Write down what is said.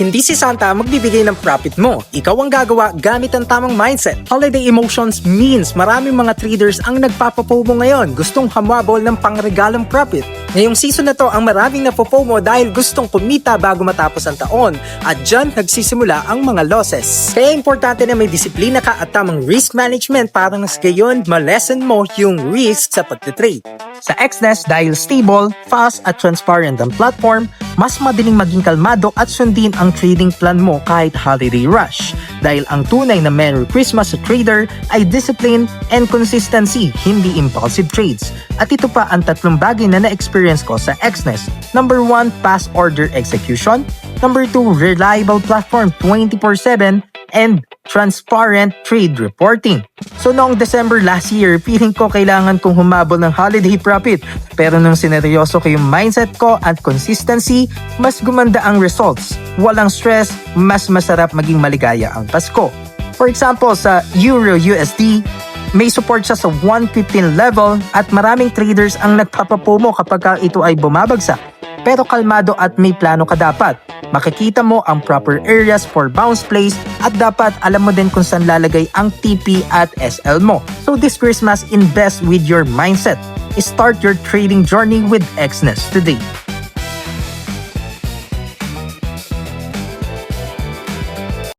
Hindi si Santa ang magbibigay ng profit mo. Ikaw ang gagawa gamit ang tamang mindset. Holiday emotions means maraming mga traders ang nagpapapomo ngayon. Gustong hamabol ng pangregalong profit. Ngayong season na to, ang maraming napopomo dahil gustong kumita bago matapos ang taon. At dyan nagsisimula ang mga losses. Kaya importante na may disiplina ka at tamang risk management para sa gayon ma-lessen mo yung risk sa pagtitrade. Sa Exness, dahil stable, fast at transparent ang platform, mas madaling maging kalmado at sundin ang trading plan mo kahit holiday rush. Dahil ang tunay na Merry Christmas sa trader ay discipline and consistency, hindi impulsive trades. At ito pa ang tatlong bagay na na-experience ko sa Exness. Number 1, fast order execution. Number 2, reliable platform 24/7. And transparent trade reporting. So noong December last year, feeling ko kailangan kong humabol ng holiday profit. Pero nung sineryoso ko yung mindset ko at consistency, mas gumanda ang results. Walang stress, mas masarap maging maligaya ang Pasko. For example, sa Euro USD, may support siya sa 115 level at maraming traders ang nagpapapomo kapag ito ay bumabagsak. Pero kalmado at may plano ka dapat. Makikita mo ang proper areas for bounce plays at dapat alam mo din kung saan lalagay ang TP at SL mo. So this Christmas, invest with your mindset. Start your trading journey with Exness today.